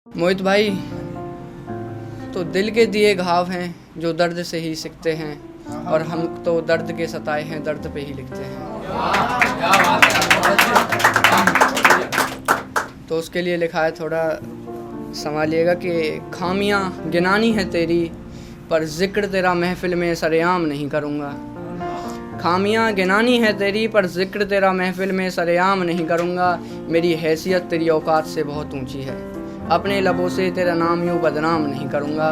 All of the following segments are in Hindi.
मोहित भाई, तो दिल के दिए घाव हैं जो दर्द से ही सिकते हैं, और हम तो दर्द के सताए हैं, दर्द पे ही लिखते हैं। तो उसके लिए लिखा है, थोड़ा संभालिएगा कि खामियां गिनानी है तेरी, पर जिक्र तेरा महफिल में सरेआम नहीं करूँगा। खामियां गिनानी है तेरी, पर जिक्र तेरा महफिल में सरेआम नहीं करूँगा। मेरी हैसियत तेरी औकात से बहुत ऊंची है, अपने लबों से तेरा नाम यूँ बदनाम नहीं करूँगा।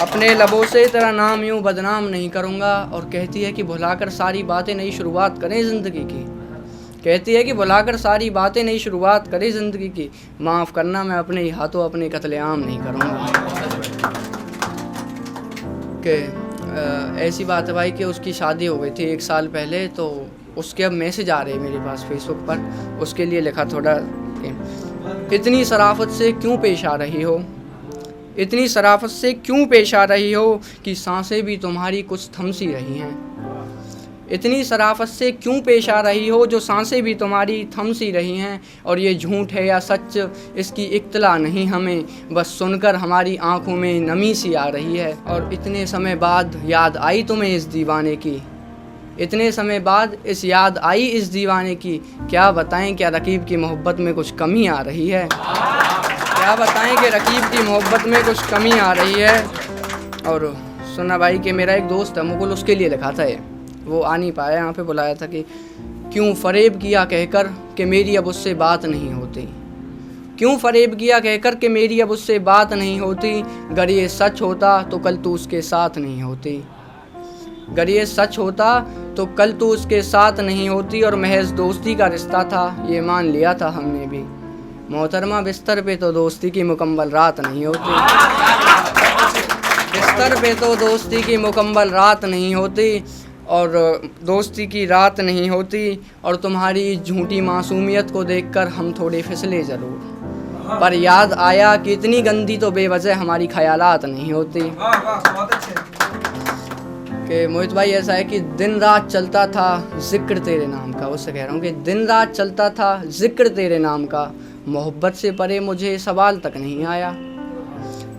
अपने लबों से तेरा नाम यूँ बदनाम नहीं करूँगा। और कहती है कि भुलाकर सारी बातें नई शुरुआत करें ज़िंदगी की। कहती है कि भुलाकर सारी बातें नई शुरुआत करें ज़िंदगी की। माफ़ करना, मैं अपने ही हाथों अपने कत्लेआम नहीं करूँगा। कि ऐसी बात है भाई कि उसकी शादी हो गई थी 1 साल पहले, तो उसके अब मैसेज आ रहे हैं मेरे पास फेसबुक पर। उसके लिए लिखा थोड़ा कि इतनी शराफत से क्यों पेश आ रही हो, इतनी शराफत से क्यों पेश आ रही हो कि सांसें भी तुम्हारी कुछ थम सी रही हैं। इतनी शराफत से क्यों पेश आ रही हो जो सांसें भी तुम्हारी थम सी रही हैं। और ये झूठ है या सच इसकी इत्तला नहीं हमें, बस सुनकर हमारी आंखों में नमी सी आ रही है। और इतने समय बाद याद आई तुम्हें इस दीवाने की, इतने समय बाद इस याद आई इस दीवाने की। क्या बताएं क्या रकीब की मोहब्बत में कुछ कमी आ रही है। क्या बताएं कि रकीब की मोहब्बत में कुछ कमी आ रही है। और सुना भाई कि मेरा एक दोस्त है मुकुल, उसके लिए लिखा था ये, वो आ नहीं पाया यहाँ पे, बुलाया था कि क्यों फरेब किया कहकर कि मेरी अब उससे बात नहीं होती। क्यों फरेब किया कहकर कि मेरी अब उससे बात नहीं होती। अगर ये सच होता तो कल तू उसके साथ नहीं होती। अगर ये सच होता तो कल तू उसके साथ नहीं होती। और महज दोस्ती का रिश्ता था, ये मान लिया था हमने भी। मोहतरमा बिस्तर पे तो दोस्ती की मुकम्मल रात नहीं होती। बिस्तर पे तो दोस्ती की मुकम्मल रात नहीं होती, और दोस्ती की रात नहीं होती। और तुम्हारी झूठी मासूमियत को देखकर हम थोड़े फिसले ज़रूर, पर याद आया कि इतनी गंदी तो बेवजह हमारी ख्यालात नहीं होती। कि मोहित भाई ऐसा है कि दिन रात चलता था जिक्र तेरे नाम का। उससे कह रहा हूँ कि दिन रात चलता था जिक्र तेरे नाम का, मोहब्बत से परे मुझे सवाल तक नहीं आया।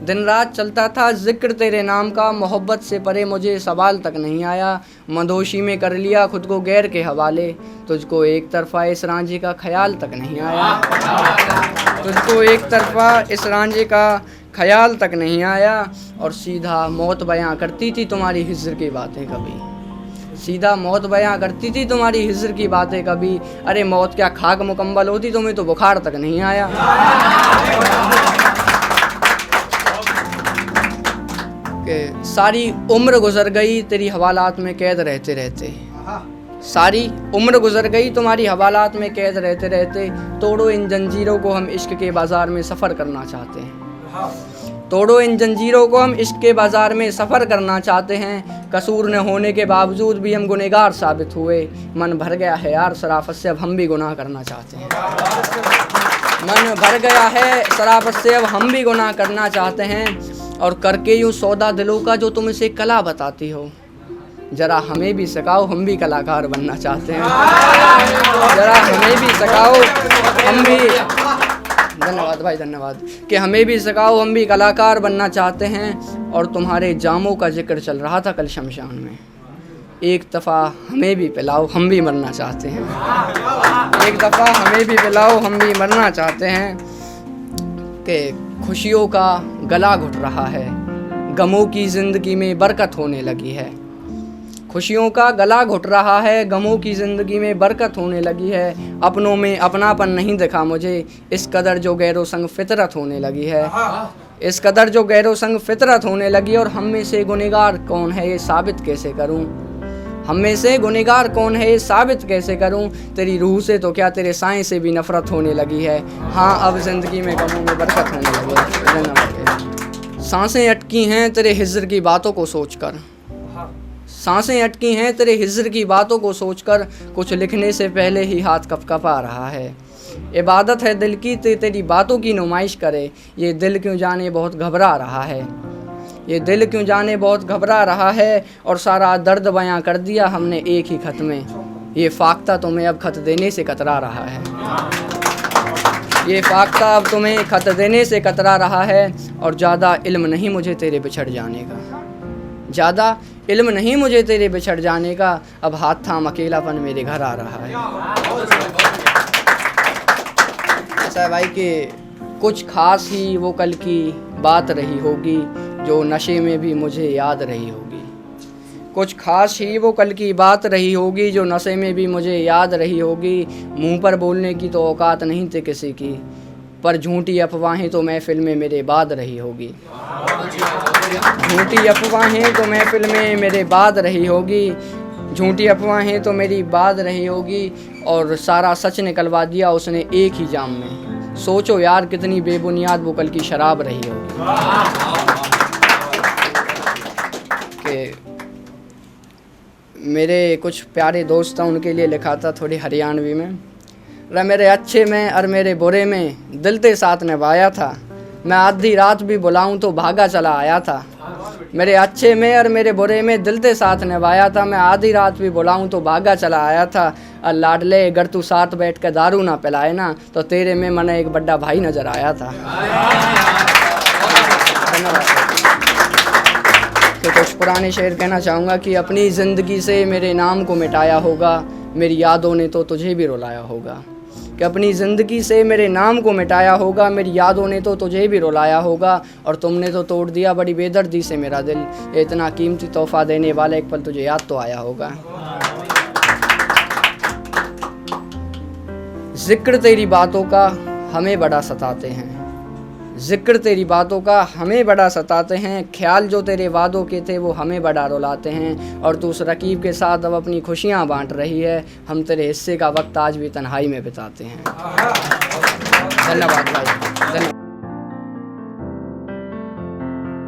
दिन रात चलता था जिक्र तेरे नाम का, मोहब्बत से परे मुझे सवाल तक नहीं आया। मदोशी में कर लिया खुद को गैर के हवाले, तुझको एक तरफा इस रांझे का ख्याल तक नहीं आया। तुझको एक तरफा इस रांझे का ख्याल तक नहीं आया। और सीधा मौत बयां करती थी तुम्हारी हिज्र की बातें कभी। सीधा मौत बयां करती थी तुम्हारी हिज्र की बातें कभी। अरे मौत क्या खाक मुकम्मल होती, तुम्हें तो बुखार तक नहीं आया। कि सारी उम्र गुजर गई तेरी हवालात में कैद रहते रहते। सारी उम्र गुजर गई तुम्हारी हवालात में कैद रहते रहते। तोड़ो इन जंजीरों को, हम इश्क के बाज़ार में सफ़र करना चाहते हैं। तोड़ो इन जंजीरों को, हम इश्क के बाज़ार में सफ़र करना चाहते हैं। कसूर न होने के बावजूद भी हम गुनहगार साबित हुए। मन भर गया है यार शराफत से, अब हम भी गुनाह करना चाहते हैं। मन भर गया है शराफत से, अब हम भी गुनाह करना चाहते हैं। और करके यूँ सौदा दिलों का जो तुम इसे कला बताती हो, ज़रा हमें भी सिखाओ, हम भी कलाकार बनना चाहते हैं। ज़रा हमें भी सिखाओ, हम भी, धन्यवाद भाई धन्यवाद, कि हमें भी सिखाओ, हम भी कलाकार बनना चाहते हैं। और तुम्हारे जामों का जिक्र चल रहा था कल शमशान में, एक दफ़ा हमें भी पिलाओ, हम भी मरना चाहते हैं। एक दफ़ा हमें भी पिलाओ, हम भी मरना चाहते हैं। कि खुशियों का गला घुट रहा है, गमों की ज़िंदगी में बरकत होने लगी है। खुशियों का गला घुट रहा है, गमों की ज़िंदगी में बरकत होने लगी है। अपनों में अपनापन नहीं दिखा मुझे, इस कदर जो गैरो संग फितरत होने लगी है। इस कदर जो गैरो संग फितरत होने लगी। और हम में से गुनहगार कौन है ये साबित कैसे करूं। हम में से गुनहगार कौन है ये साबित कैसे करूं। तेरी रूह से तो क्या तेरे साएं से भी नफ़रत होने लगी है। हाँ अब ज़िंदगी में गमों में बरकत होने लगी है। सांसें अटकी हैं तेरे हिज्र की बातों को सोचकर। सांसें अटकी हैं तेरे हिज्र की बातों को सोचकर। कुछ लिखने से पहले ही हाथ कँपा रहा है। इबादत है दिल की तेरी बातों की नुमाइश करे। ये दिल क्यों जाने बहुत घबरा रहा है। ये दिल क्यों जाने बहुत घबरा रहा है। और सारा दर्द बयां कर दिया हमने एक ही खत में। ये फाख्ता तुम्हें अब खत देने से कतरा रहा है। ये फाख्ता अब तुम्हें खत देने से कतरा रहा है, और ज़्यादा इल्म नहीं मुझे तेरे बिछड़ जाने का, ज़्यादा इल्म नहीं मुझे तेरे बिछड़ जाने का, अब हाथ थाम अकेलापन मेरे घर आ रहा है। ऐसा है भाई कि कुछ खास ही वो कल की बात रही होगी, जो नशे में भी मुझे याद रही होगी। कुछ खास ही वो कल की बात रही होगी, जो नशे में भी मुझे याद रही होगी। मुंह पर बोलने की तो औकात नहीं थी किसी की, पर झूठी अफवाहें तो महफिल में मेरे बाद रही होगी। झूठी अफवाहें तो महफिल में मेरे बाद रही होगी, झूठी अफवाहें तो मेरी बाद रही होगी, और सारा सच निकलवा दिया उसने एक ही जाम में। सोचो यार कितनी बेबुनियाद वो कल की शराब रही होगी। कि मेरे कुछ प्यारे दोस्त हैं, उनके लिए लिखा था थोड़ी हरियाणवी में। मेरे अच्छे में और मेरे बुरे में दिल के साथ निभाया था, मैं आधी रात भी बुलाऊं तो भागा चला आया था। मेरे अच्छे में और मेरे बुरे में दिल के साथ निभाया था, मैं आधी रात भी बुलाऊं तो भागा चला आया था। और लाडले अगर तू साथ बैठ कर दारू ना पिलाए ना, तो तेरे में मैंने एक बड़ा भाई नजर आया था। तो कुछ पुराने शेर कहना चाहूँगा कि अपनी ज़िंदगी से मेरे नाम को मिटाया होगा, मेरी यादों ने तो तुझे भी रुलाया होगा। कि अपनी ज़िंदगी से मेरे नाम को मिटाया होगा, मेरी यादों ने तो तुझे भी रुलाया होगा, और तुमने तो तोड़ दिया बड़ी बेदर्दी से मेरा दिल। इतना कीमती तोहफ़ा देने वाला एक पल तुझे याद तो आया होगा। जिक्र तेरी बातों का हमें बड़ा सताते हैं, जिक्र तेरी बातों का हमें बड़ा सताते हैं, ख्याल जो तेरे वादों के थे वो हमें बड़ा रुलाते हैं। और तू उस रकीब के साथ अब अपनी खुशियाँ बांट रही है, हम तेरे हिस्से का वक्त आज भी तन्हाई में बिताते हैं। धन्यवाद भाई।